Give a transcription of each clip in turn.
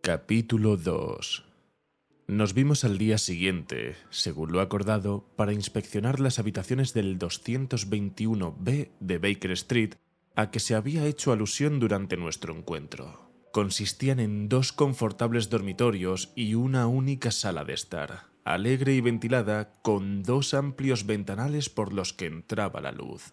Capítulo 2. Nos vimos al día siguiente, según lo acordado, para inspeccionar las habitaciones del 221B de Baker Street a que se había hecho alusión durante nuestro encuentro. Consistían en 2 confortables dormitorios y una única sala de estar, alegre y ventilada, con 2 amplios ventanales por los que entraba la luz.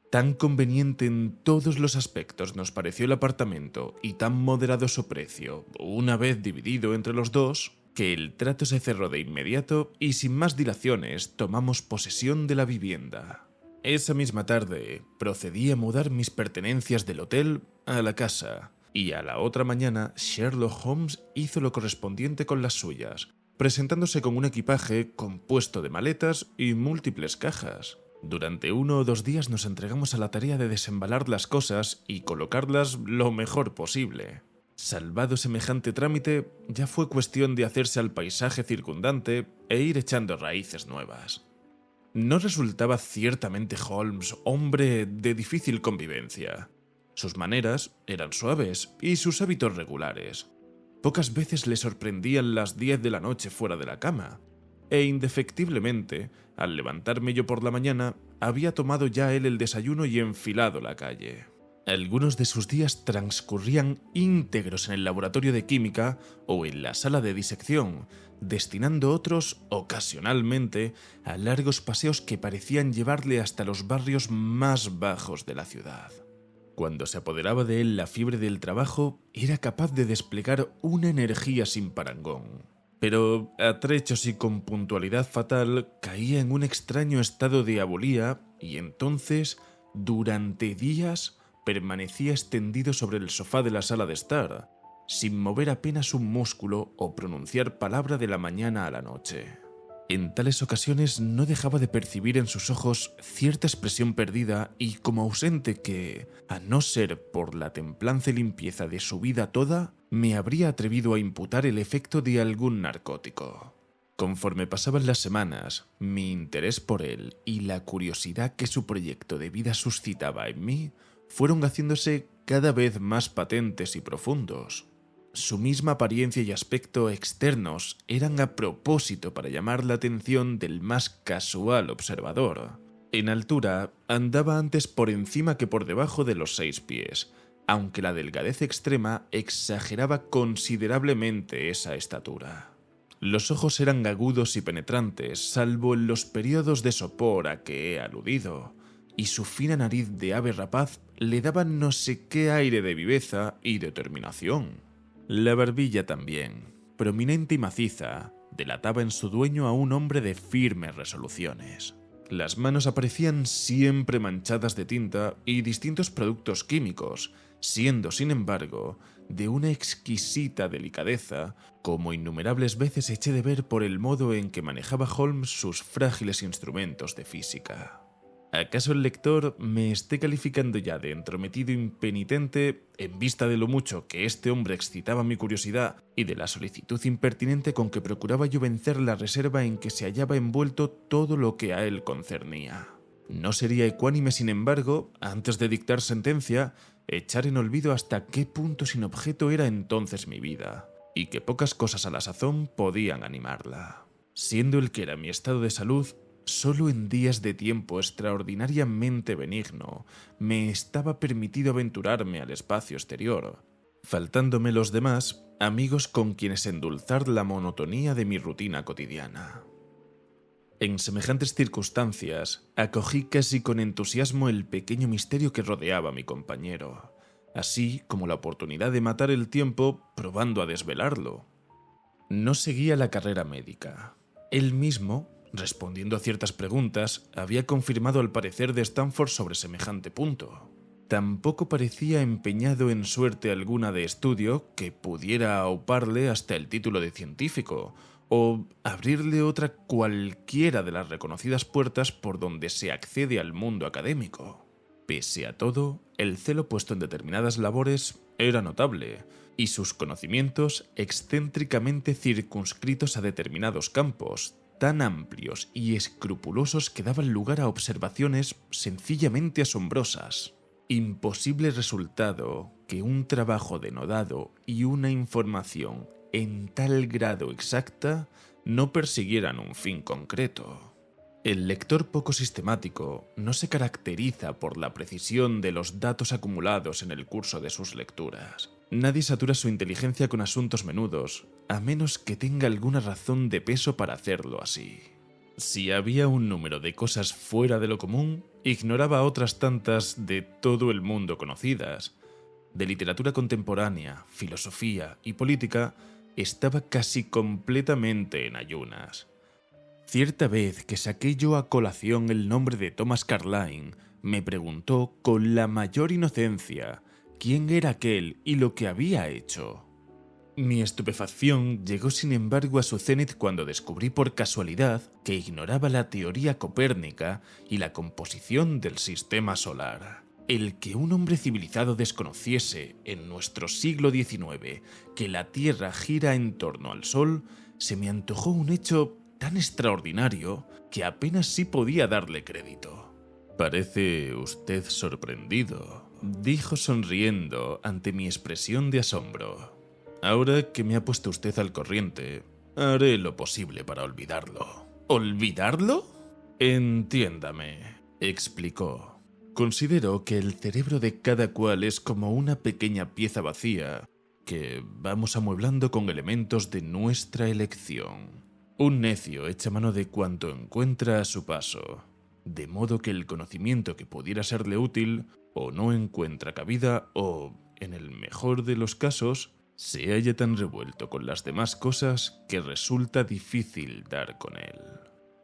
Tan conveniente en todos los aspectos nos pareció el apartamento y tan moderado su precio, una vez dividido entre los dos, que el trato se cerró de inmediato y sin más dilaciones tomamos posesión de la vivienda. Esa misma tarde procedí a mudar mis pertenencias del hotel a la casa y a la otra mañana Sherlock Holmes hizo lo correspondiente con las suyas, presentándose con un equipaje compuesto de maletas y múltiples cajas. Durante 1 o 2 días nos entregamos a la tarea de desembalar las cosas y colocarlas lo mejor posible. Salvado semejante trámite, ya fue cuestión de hacerse al paisaje circundante e ir echando raíces nuevas. No resultaba ciertamente Holmes hombre de difícil convivencia. Sus maneras eran suaves y sus hábitos regulares. Pocas veces le sorprendían las 10 de la noche fuera de la cama, e indefectiblemente, al levantarme yo por la mañana, había tomado ya él el desayuno y enfilado la calle. Algunos de sus días transcurrían íntegros en el laboratorio de química o en la sala de disección, destinando otros, ocasionalmente, a largos paseos que parecían llevarle hasta los barrios más bajos de la ciudad. Cuando se apoderaba de él la fiebre del trabajo, era capaz de desplegar una energía sin parangón. Pero a trechos y con puntualidad fatal caía en un extraño estado de abolía y entonces, durante días, permanecía extendido sobre el sofá de la sala de estar, sin mover apenas un músculo o pronunciar palabra de la mañana a la noche. En tales ocasiones no dejaba de percibir en sus ojos cierta expresión perdida y como ausente que, a no ser por la templanza y limpieza de su vida toda, me habría atrevido a imputar el efecto de algún narcótico. Conforme pasaban las semanas, mi interés por él y la curiosidad que su proyecto de vida suscitaba en mí fueron haciéndose cada vez más patentes y profundos. Su misma apariencia y aspecto externos eran a propósito para llamar la atención del más casual observador. En altura andaba antes por encima que por debajo de los 6 pies, aunque la delgadez extrema exageraba considerablemente esa estatura. Los ojos eran agudos y penetrantes, salvo en los periodos de sopor a que he aludido, y su fina nariz de ave rapaz le daba no sé qué aire de viveza y determinación. La barbilla también, prominente y maciza, delataba en su dueño a un hombre de firmes resoluciones. Las manos aparecían siempre manchadas de tinta y distintos productos químicos, siendo, sin embargo, de una exquisita delicadeza, como innumerables veces eché de ver por el modo en que manejaba Holmes sus frágiles instrumentos de física. ¿Acaso el lector me esté calificando ya de entrometido impenitente en vista de lo mucho que este hombre excitaba mi curiosidad y de la solicitud impertinente con que procuraba yo vencer la reserva en que se hallaba envuelto todo lo que a él concernía? No sería ecuánime, sin embargo, antes de dictar sentencia, echar en olvido hasta qué punto sin objeto era entonces mi vida, y que pocas cosas a la sazón podían animarla. Siendo el que era mi estado de salud, solo en días de tiempo extraordinariamente benigno me estaba permitido aventurarme al espacio exterior, faltándome los demás amigos con quienes endulzar la monotonía de mi rutina cotidiana. En semejantes circunstancias, acogí casi con entusiasmo el pequeño misterio que rodeaba a mi compañero, así como la oportunidad de matar el tiempo probando a desvelarlo. No seguía la carrera médica. Él mismo, respondiendo a ciertas preguntas, había confirmado el parecer de Stanford sobre semejante punto. Tampoco parecía empeñado en suerte alguna de estudio que pudiera auparle hasta el título de científico, o abrirle otra cualquiera de las reconocidas puertas por donde se accede al mundo académico. Pese a todo, el celo puesto en determinadas labores era notable, y sus conocimientos excéntricamente circunscritos a determinados campos, tan amplios y escrupulosos que daban lugar a observaciones sencillamente asombrosas. Imposible resultado que un trabajo denodado y una información en tal grado exacta no persiguieran un fin concreto. El lector poco sistemático no se caracteriza por la precisión de los datos acumulados en el curso de sus lecturas. Nadie satura su inteligencia con asuntos menudos, a menos que tenga alguna razón de peso para hacerlo así. Si había un número de cosas fuera de lo común, ignoraba otras tantas de todo el mundo conocidas. De literatura contemporánea, filosofía y política, estaba casi completamente en ayunas. Cierta vez que saqué yo a colación el nombre de Thomas Carlyle, me preguntó con la mayor inocencia quién era aquel y lo que había hecho. Mi estupefacción llegó sin embargo a su cenit cuando descubrí por casualidad que ignoraba la teoría copérnica y la composición del sistema solar. El que un hombre civilizado desconociese en nuestro siglo XIX que la Tierra gira en torno al Sol se me antojó un hecho tan extraordinario que apenas sí podía darle crédito. «Parece usted sorprendido», dijo sonriendo ante mi expresión de asombro. «Ahora que me ha puesto usted al corriente, haré lo posible para olvidarlo». «¿Olvidarlo?» «Entiéndame», explicó. «Considero que el cerebro de cada cual es como una pequeña pieza vacía que vamos amueblando con elementos de nuestra elección. Un necio echa mano de cuanto encuentra a su paso, de modo que el conocimiento que pudiera serle útil o no encuentra cabida o, en el mejor de los casos, se halla tan revuelto con las demás cosas que resulta difícil dar con él.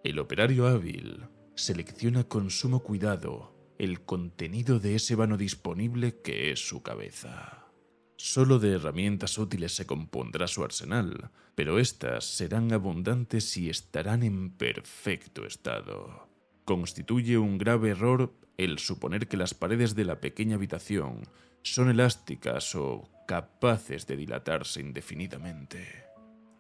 El operario hábil selecciona con sumo cuidado el contenido de ese vano disponible que es su cabeza. Solo de herramientas útiles se compondrá su arsenal, pero éstas serán abundantes y estarán en perfecto estado. Constituye un grave error el suponer que las paredes de la pequeña habitación son elásticas o capaces de dilatarse indefinidamente.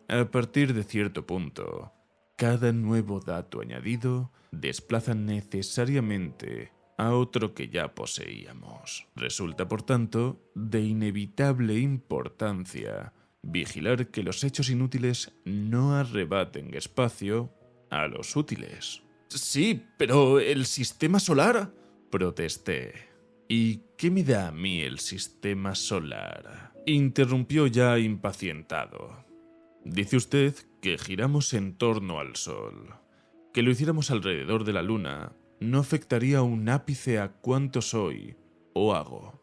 A partir de cierto punto, cada nuevo dato añadido desplaza necesariamente a otro que ya poseíamos. Resulta, por tanto, de inevitable importancia vigilar que los hechos inútiles no arrebaten espacio a los útiles. «Sí, pero el sistema solar», protesté. «¿Y qué me da a mí el sistema solar?», interrumpió ya impacientado. «Dice usted que giramos en torno al Sol. Que lo hiciéramos alrededor de la Luna no afectaría un ápice a cuánto soy o hago».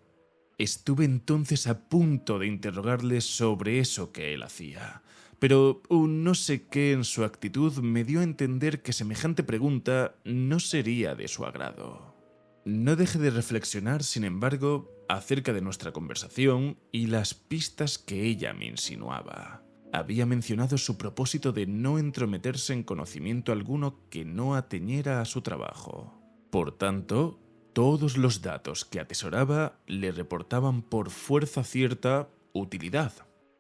Estuve entonces a punto de interrogarle sobre eso que él hacía, pero un no sé qué en su actitud me dio a entender que semejante pregunta no sería de su agrado. No dejé de reflexionar, sin embargo, acerca de nuestra conversación y las pistas que ella me insinuaba. Había mencionado su propósito de no entrometerse en conocimiento alguno que no atañera a su trabajo. Por tanto, todos los datos que atesoraba le reportaban por fuerza cierta utilidad.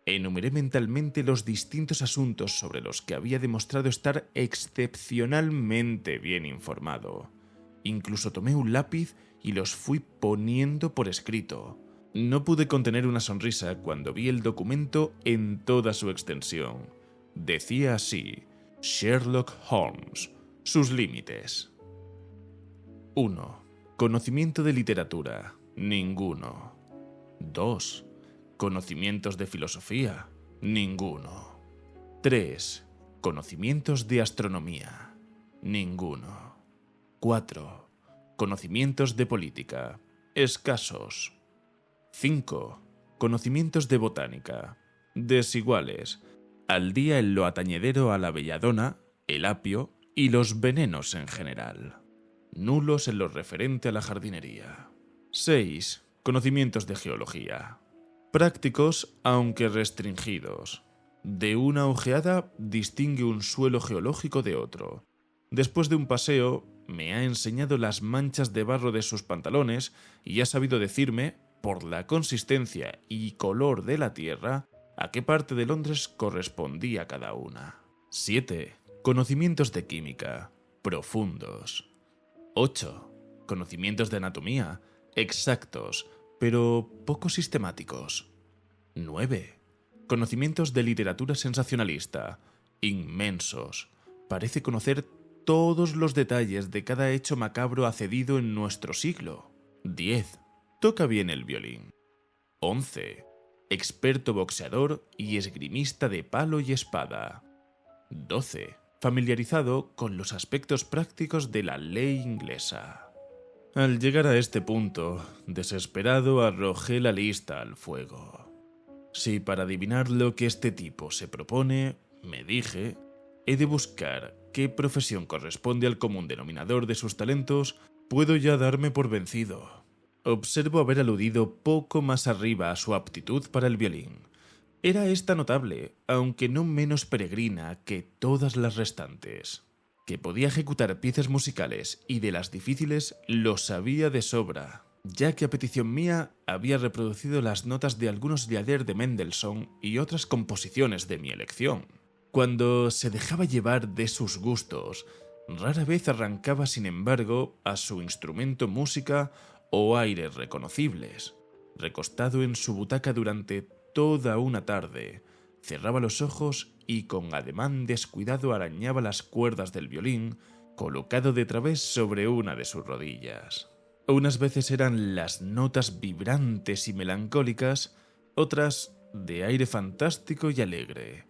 Enumeré mentalmente los distintos asuntos sobre los que había demostrado estar excepcionalmente bien informado. Incluso tomé un lápiz y los fui poniendo por escrito. No pude contener una sonrisa cuando vi el documento en toda su extensión. Decía así: Sherlock Holmes, sus límites. 1. Conocimiento de literatura, ninguno. 2. Conocimientos de filosofía, ninguno. 3. Conocimientos de astronomía, ninguno. 4. Conocimientos de política, escasos. 5. Conocimientos de botánica, desiguales, al día en lo atañedero a la belladona, el apio y los venenos en general. Nulos en lo referente a la jardinería. 6. Conocimientos de geología. Prácticos, aunque restringidos. De una ojeada distingue un suelo geológico de otro. Después de un paseo, me ha enseñado las manchas de barro de sus pantalones y ha sabido decirme, por la consistencia y color de la tierra, a qué parte de Londres correspondía cada una. 7. Conocimientos de química, profundos. 8. Conocimientos de anatomía, exactos, pero poco sistemáticos. 9. conocimientos de literatura sensacionalista, inmensos. Parece conocer todos los detalles de cada hecho macabro accedido en nuestro siglo. 10. Toca bien el violín. 11. Experto boxeador y esgrimista de palo y espada. 12. Familiarizado con los aspectos prácticos de la ley inglesa. Al llegar a este punto, desesperado arrojé la lista al fuego. Si para adivinar lo que este tipo se propone, me dije, he de buscar qué profesión corresponde al común denominador de sus talentos, puedo ya darme por vencido. Observo haber aludido poco más arriba a su aptitud para el violín. Era esta notable, aunque no menos peregrina que todas las restantes. Que podía ejecutar piezas musicales y de las difíciles lo sabía de sobra, ya que a petición mía había reproducido las notas de algunos lieder de Mendelssohn y otras composiciones de mi elección. Cuando se dejaba llevar de sus gustos, rara vez arrancaba sin embargo a su instrumento música o aires reconocibles. Recostado en su butaca durante toda una tarde, cerraba los ojos y con ademán descuidado arañaba las cuerdas del violín, colocado de través sobre una de sus rodillas. Unas veces eran las notas vibrantes y melancólicas, otras de aire fantástico y alegre.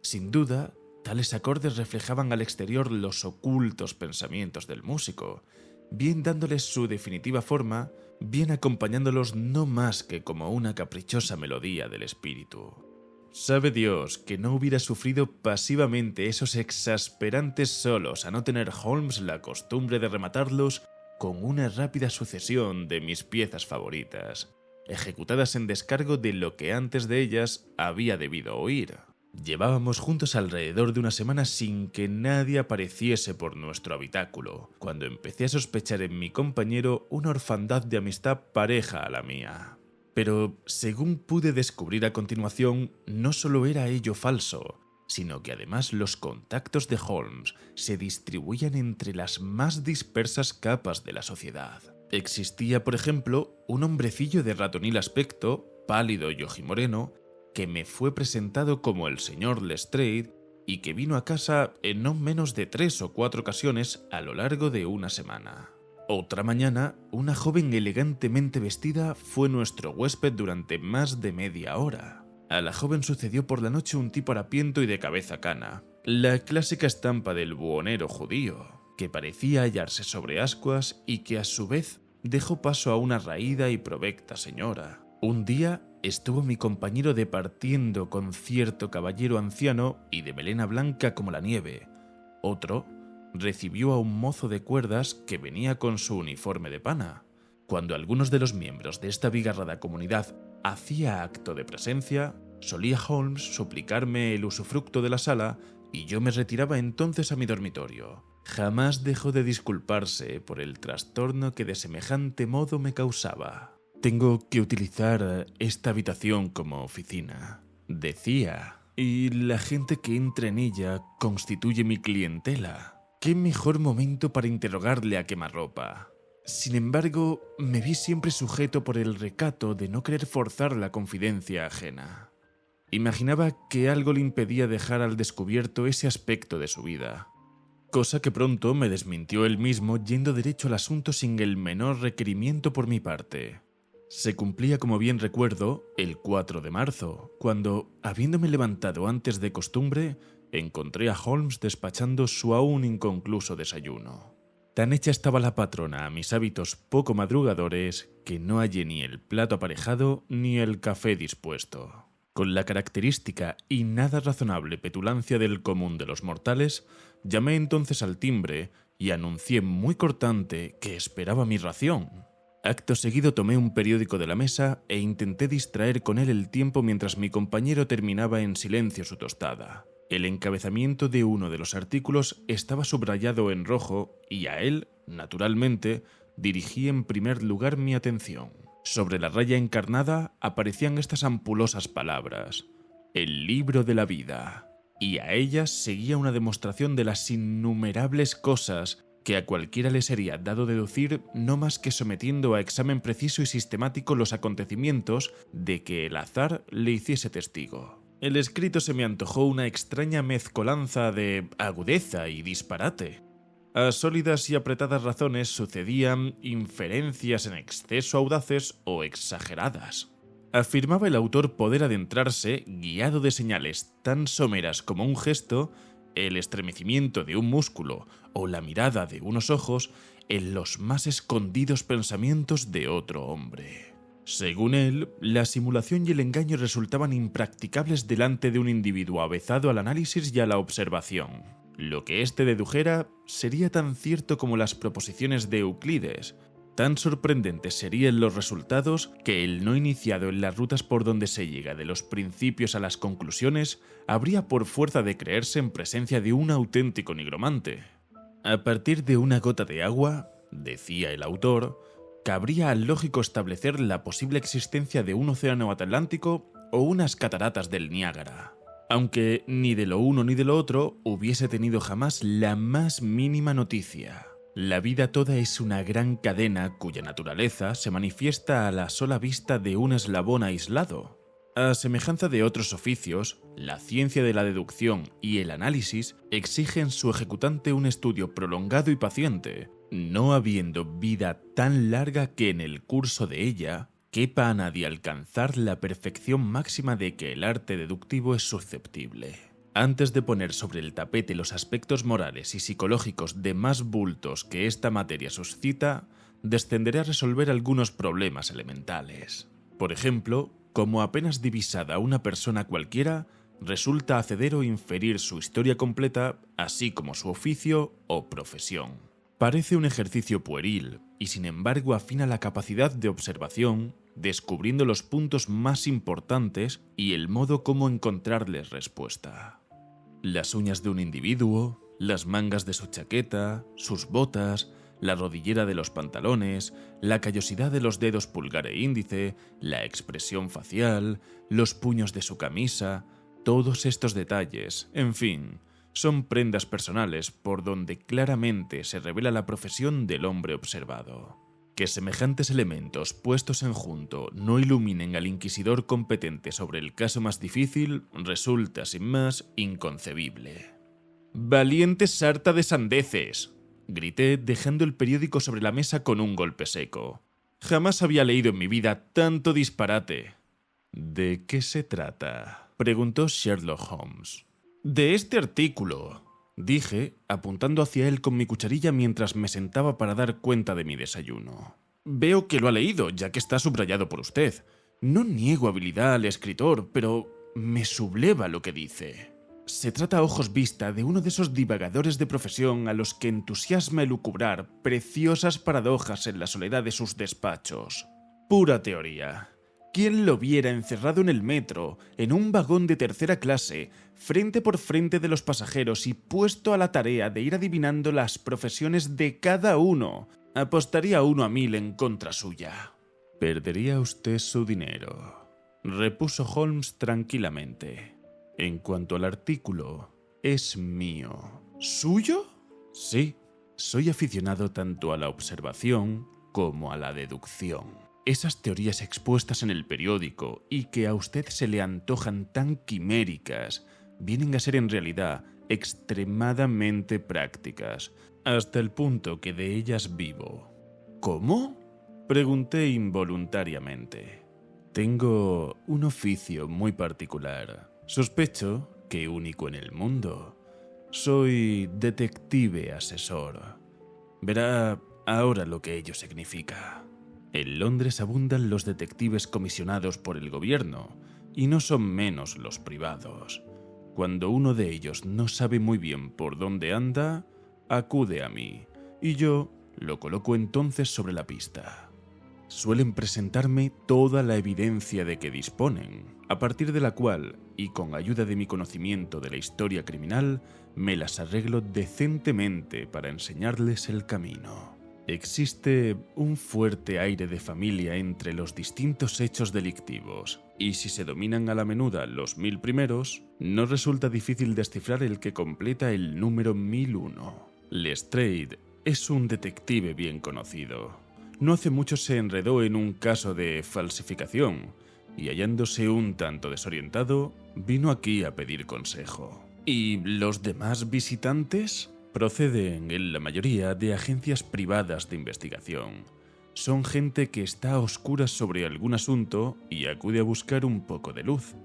Sin duda, tales acordes reflejaban al exterior los ocultos pensamientos del músico, bien dándoles su definitiva forma, bien acompañándolos no más que como una caprichosa melodía del espíritu. Sabe Dios que no hubiera sufrido pasivamente esos exasperantes solos a no tener Holmes la costumbre de rematarlos con una rápida sucesión de mis piezas favoritas, ejecutadas en descargo de lo que antes de ellas había debido oír. Llevábamos juntos alrededor de una semana sin que nadie apareciese por nuestro habitáculo, cuando empecé a sospechar en mi compañero una orfandad de amistad pareja a la mía. Pero, según pude descubrir a continuación, no solo era ello falso, sino que además los contactos de Holmes se distribuían entre las más dispersas capas de la sociedad. Existía, por ejemplo, un hombrecillo de ratonil aspecto, pálido y ojimoreno, que me fue presentado como el señor Lestrade y que vino a casa en no menos de 3 o 4 ocasiones a lo largo de una semana. Otra mañana, una joven elegantemente vestida fue nuestro huésped durante más de media hora. A la joven sucedió por la noche un tipo harapiento y de cabeza cana, la clásica estampa del buhonero judío, que parecía hallarse sobre ascuas y que a su vez dejó paso a una raída y provecta señora. Un día estuvo mi compañero departiendo con cierto caballero anciano y de melena blanca como la nieve. Otro recibió a un mozo de cuerdas que venía con su uniforme de pana. Cuando algunos de los miembros de esta abigarrada comunidad hacía acto de presencia, solía Holmes suplicarme el usufructo de la sala y yo me retiraba entonces a mi dormitorio. Jamás dejó de disculparse por el trastorno que de semejante modo me causaba. «Tengo que utilizar esta habitación como oficina», decía, «y la gente que entra en ella constituye mi clientela. ¿Qué mejor momento para interrogarle a quemarropa?» Sin embargo, me vi siempre sujeto por el recato de no querer forzar la confidencia ajena. Imaginaba que algo le impedía dejar al descubierto ese aspecto de su vida, cosa que pronto me desmintió él mismo yendo derecho al asunto sin el menor requerimiento por mi parte. Se cumplía, como bien recuerdo, el 4 de marzo, cuando, habiéndome levantado antes de costumbre, encontré a Holmes despachando su aún inconcluso desayuno. Tan hecha estaba la patrona a mis hábitos poco madrugadores que no hallé ni el plato aparejado ni el café dispuesto. Con la característica y nada razonable petulancia del común de los mortales, llamé entonces al timbre y anuncié muy cortante que esperaba mi ración. Acto seguido tomé un periódico de la mesa e intenté distraer con él el tiempo mientras mi compañero terminaba en silencio su tostada. El encabezamiento de uno de los artículos estaba subrayado en rojo y a él, naturalmente, dirigí en primer lugar mi atención. Sobre la raya encarnada aparecían estas ampulosas palabras: «El libro de la vida», y a ellas seguía una demostración de las innumerables cosas que a cualquiera le sería dado deducir no más que sometiendo a examen preciso y sistemático los acontecimientos de que el azar le hiciese testigo. El escrito se me antojó una extraña mezcolanza de agudeza y disparate. A sólidas y apretadas razones sucedían inferencias en exceso audaces o exageradas. Afirmaba el autor poder adentrarse, guiado de señales tan someras como un gesto, el estremecimiento de un músculo o la mirada de unos ojos, en los más escondidos pensamientos de otro hombre. Según él, la simulación y el engaño resultaban impracticables delante de un individuo avezado al análisis y a la observación. Lo que éste dedujera sería tan cierto como las proposiciones de Euclides. Tan sorprendentes serían los resultados que el no iniciado en las rutas por donde se llega de los principios a las conclusiones habría por fuerza de creerse en presencia de un auténtico nigromante. A partir de una gota de agua, decía el autor, cabría al lógico establecer la posible existencia de un océano Atlántico o unas cataratas del Niágara, aunque ni de lo uno ni de lo otro hubiese tenido jamás la más mínima noticia. La vida toda es una gran cadena cuya naturaleza se manifiesta a la sola vista de un eslabón aislado. A semejanza de otros oficios, la ciencia de la deducción y el análisis exigen su ejecutante un estudio prolongado y paciente, no habiendo vida tan larga que en el curso de ella quepa a nadie alcanzar la perfección máxima de que el arte deductivo es susceptible. Antes de poner sobre el tapete los aspectos morales y psicológicos de más bultos que esta materia suscita, descenderé a resolver algunos problemas elementales. Por ejemplo, como apenas divisada una persona cualquiera, resulta acceder o inferir su historia completa, así como su oficio o profesión. Parece un ejercicio pueril y sin embargo afina la capacidad de observación, descubriendo los puntos más importantes y el modo como encontrarles respuesta. Las uñas de un individuo, las mangas de su chaqueta, sus botas, la rodillera de los pantalones, la callosidad de los dedos pulgar e índice, la expresión facial, los puños de su camisa, todos estos detalles, en fin, son prendas personales por donde claramente se revela la profesión del hombre observado. Que semejantes elementos puestos en junto no iluminen al inquisidor competente sobre el caso más difícil resulta, sin más, inconcebible. «¡Valiente sarta de sandeces!», grité dejando el periódico sobre la mesa con un golpe seco. Jamás había leído en mi vida tanto disparate. «¿De qué se trata?», preguntó Sherlock Holmes. «De este artículo», dije, apuntando hacia él con mi cucharilla mientras me sentaba para dar cuenta de mi desayuno. «Veo que lo ha leído, ya que está subrayado por usted. No niego habilidad al escritor, pero me subleva lo que dice. Se trata a ojos vista de uno de esos divagadores de profesión a los que entusiasma elucubrar preciosas paradojas en la soledad de sus despachos. Pura teoría. ¿Quién lo viera encerrado en el metro, en un vagón de tercera clase, frente por frente de los pasajeros y puesto a la tarea de ir adivinando las profesiones de cada uno? Apostaría 1-1000 en contra suya». «Perdería usted su dinero», repuso Holmes tranquilamente. «En cuanto al artículo, es mío». «¿Suyo?» «Sí, soy aficionado tanto a la observación como a la deducción. Esas teorías expuestas en el periódico y que a usted se le antojan tan quiméricas vienen a ser en realidad extremadamente prácticas, hasta el punto que de ellas vivo». «¿Cómo?», pregunté involuntariamente. «Tengo un oficio muy particular, sospecho que único en el mundo. Soy detective asesor. Verá ahora lo que ello significa. En Londres abundan los detectives comisionados por el gobierno, y no son menos los privados. Cuando uno de ellos no sabe muy bien por dónde anda, acude a mí, y yo lo coloco entonces sobre la pista. Suelen presentarme toda la evidencia de que disponen, a partir de la cual, y con ayuda de mi conocimiento de la historia criminal, me las arreglo decentemente para enseñarles el camino. Existe un fuerte aire de familia entre los distintos hechos delictivos, y si se dominan a la menuda los 1000 primeros, no resulta difícil descifrar el que completa el número 1001. Lestrade es un detective bien conocido. No hace mucho se enredó en un caso de falsificación, y hallándose un tanto desorientado, vino aquí a pedir consejo. ¿Y los demás visitantes? Proceden en la mayoría de agencias privadas de investigación. Son gente que está a oscuras sobre algún asunto y acude a buscar un poco de luz.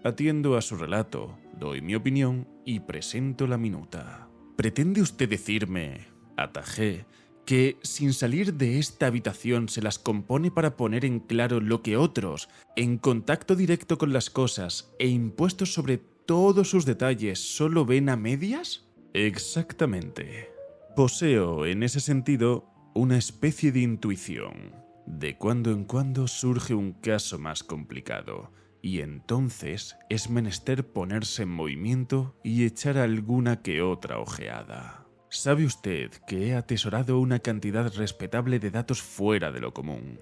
Atiendo a su relato, doy mi opinión y presento la minuta. ¿Pretende usted decirme, atajé, que sin salir de esta habitación se las compone para poner en claro lo que otros, en contacto directo con las cosas e impuestos sobre todos sus detalles, solo ven a medias? Exactamente. Poseo, en ese sentido, una especie de intuición. De cuando en cuando surge un caso más complicado, y entonces es menester ponerse en movimiento y echar alguna que otra ojeada. Sabe usted que he atesorado una cantidad respetable de datos fuera de lo común.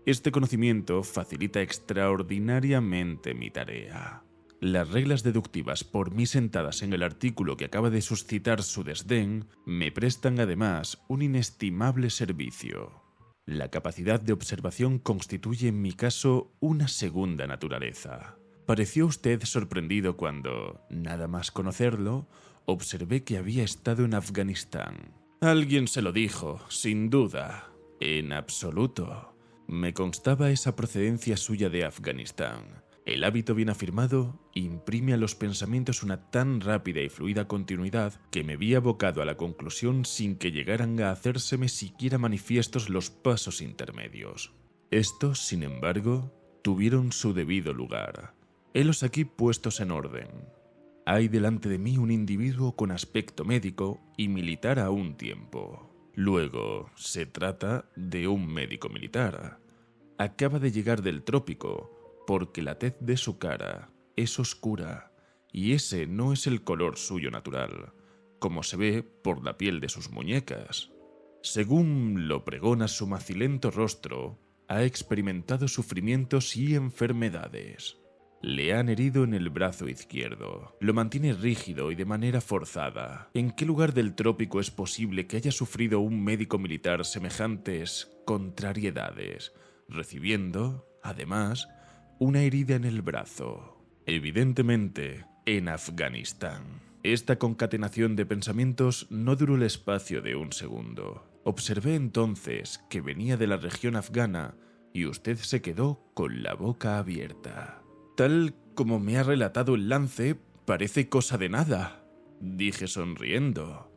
Este conocimiento facilita extraordinariamente mi tarea. Las reglas deductivas por mí sentadas en el artículo que acaba de suscitar su desdén me prestan además un inestimable servicio. La capacidad de observación constituye en mi caso una segunda naturaleza. Pareció usted sorprendido cuando, nada más conocerlo, observé que había estado en Afganistán. Alguien se lo dijo, sin duda. En absoluto. Me constaba esa procedencia suya de Afganistán. El hábito bien afirmado imprime a los pensamientos una tan rápida y fluida continuidad que me vi abocado a la conclusión sin que llegaran a hacérseme siquiera manifiestos los pasos intermedios. Estos, sin embargo, tuvieron su debido lugar. Helos aquí puestos en orden. Hay delante de mí un individuo con aspecto médico y militar a un tiempo. Luego, se trata de un médico militar. Acaba de llegar del trópico, porque la tez de su cara es oscura y ese no es el color suyo natural, como se ve por la piel de sus muñecas. Según lo pregona su macilento rostro, ha experimentado sufrimientos y enfermedades. Le han herido en el brazo izquierdo. Lo mantiene rígido y de manera forzada. ¿En qué lugar del trópico es posible que haya sufrido un médico militar semejantes contrariedades, recibiendo, además, una herida en el brazo? Evidentemente, en Afganistán. Esta concatenación de pensamientos no duró el espacio de un segundo. Observé entonces que venía de la región afgana y usted se quedó con la boca abierta. Tal como me ha relatado el lance, parece cosa de nada, dije sonriendo.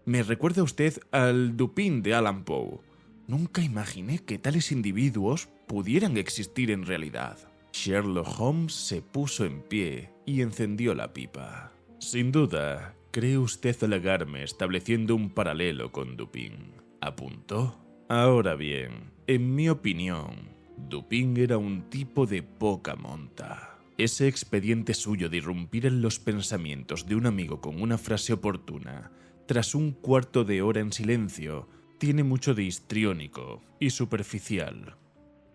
Me recuerda usted al Dupin de Allan Poe. Nunca imaginé que tales individuos pudieran existir en realidad. Sherlock Holmes se puso en pie y encendió la pipa. Sin duda, cree usted halagarme estableciendo un paralelo con Dupin, apuntó. Ahora bien, en mi opinión, Dupin era un tipo de poca monta. Ese expediente suyo de irrumpir en los pensamientos de un amigo con una frase oportuna, tras un cuarto de hora en silencio, tiene mucho de histriónico y superficial.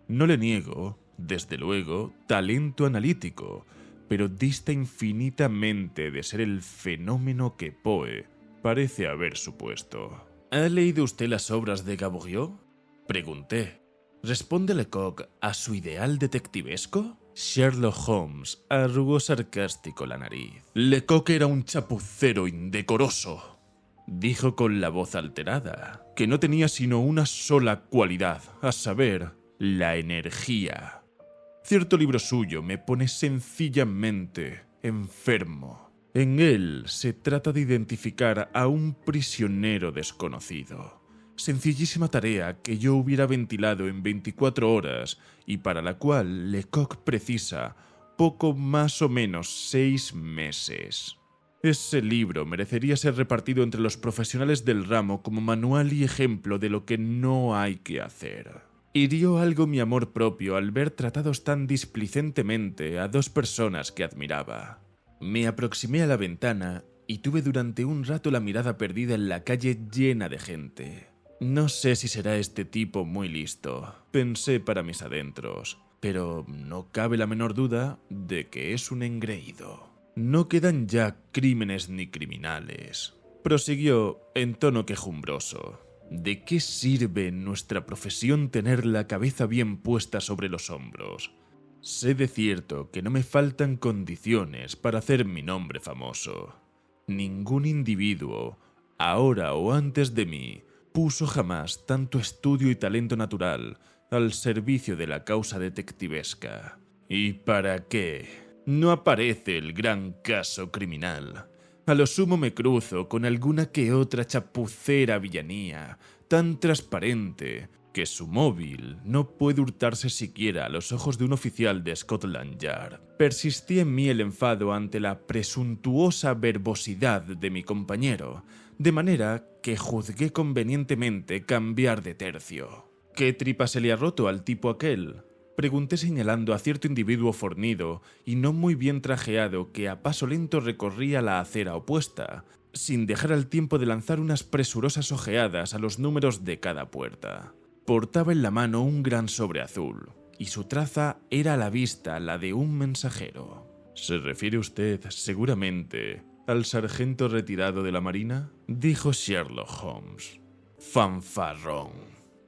No le niego, desde luego, talento analítico, pero dista infinitamente de ser el fenómeno que Poe parece haber supuesto. ¿Ha leído usted las obras de Gaboriau?, pregunté. ¿Responde Lecoq a su ideal detectivesco? Sherlock Holmes arrugó sarcástico la nariz. Lecoq era un chapucero indecoroso, dijo con la voz alterada, que no tenía sino una sola cualidad, a saber, la energía. Cierto libro suyo me pone sencillamente enfermo. En él se trata de identificar a un prisionero desconocido. Sencillísima tarea que yo hubiera ventilado en 24 horas y para la cual Lecoq precisa poco más o menos 6 meses. Ese libro merecería ser repartido entre los profesionales del ramo como manual y ejemplo de lo que no hay que hacer. Hirió algo mi amor propio al ver tratados tan displicentemente a dos personas que admiraba. Me aproximé a la ventana y tuve durante un rato la mirada perdida en la calle llena de gente. No sé si será este tipo muy listo, pensé para mis adentros, pero no cabe la menor duda de que es un engreído. No quedan ya crímenes ni criminales, prosiguió en tono quejumbroso. ¿De qué sirve en nuestra profesión tener la cabeza bien puesta sobre los hombros? Sé de cierto que no me faltan condiciones para hacer mi nombre famoso. Ningún individuo, ahora o antes de mí, puso jamás tanto estudio y talento natural al servicio de la causa detectivesca. ¿Y para qué? No aparece el gran caso criminal. A lo sumo me cruzo con alguna que otra chapucera villanía, tan transparente que su móvil no puede hurtarse siquiera a los ojos de un oficial de Scotland Yard. Persistí en mí el enfado ante la presuntuosa verbosidad de mi compañero, de manera que juzgué convenientemente cambiar de tercio. ¿Qué tripa se le ha roto al tipo aquel?, pregunté señalando a cierto individuo fornido y no muy bien trajeado que a paso lento recorría la acera opuesta, sin dejar al tiempo de lanzar unas presurosas ojeadas a los números de cada puerta. Portaba en la mano un gran sobre azul, y su traza era a la vista la de un mensajero. ¿Se refiere usted, seguramente, al sargento retirado de la Marina?, dijo Sherlock Holmes. Fanfarrón,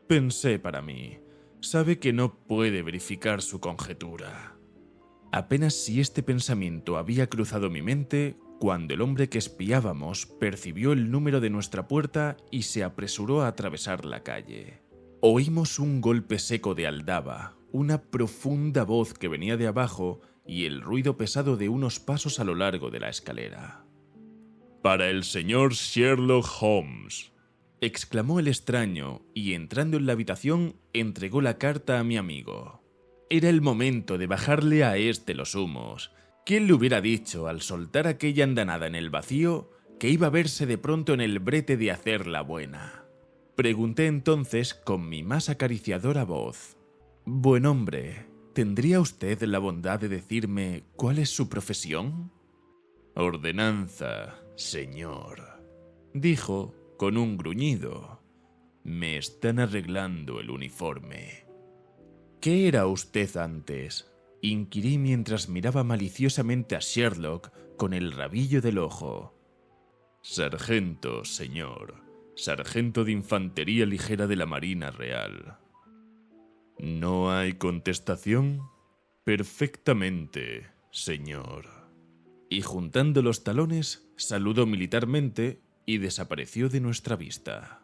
pensé para mí. Sabe que no puede verificar su conjetura. Apenas si este pensamiento había cruzado mi mente cuando el hombre que espiábamos percibió el número de nuestra puerta y se apresuró a atravesar la calle. Oímos un golpe seco de aldaba, una profunda voz que venía de abajo y el ruido pesado de unos pasos a lo largo de la escalera. «Para el señor Sherlock Holmes», exclamó el extraño y, entrando en la habitación, entregó la carta a mi amigo. Era el momento de bajarle a este los humos. ¿Quién le hubiera dicho, al soltar aquella andanada en el vacío, que iba a verse de pronto en el brete de hacer la buena? Pregunté entonces con mi más acariciadora voz. «Buen hombre, ¿tendría usted la bondad de decirme cuál es su profesión?» «Ordenanza, señor», dijo con un gruñido. «Me están arreglando el uniforme». «¿Qué era usted antes?», inquirí mientras miraba maliciosamente a Sherlock con el rabillo del ojo. «Sargento, señor. Sargento de Infantería Ligera de la Marina Real». «¿No hay contestación?» «Perfectamente, señor». Y juntando los talones, saludó militarmente y desapareció de nuestra vista.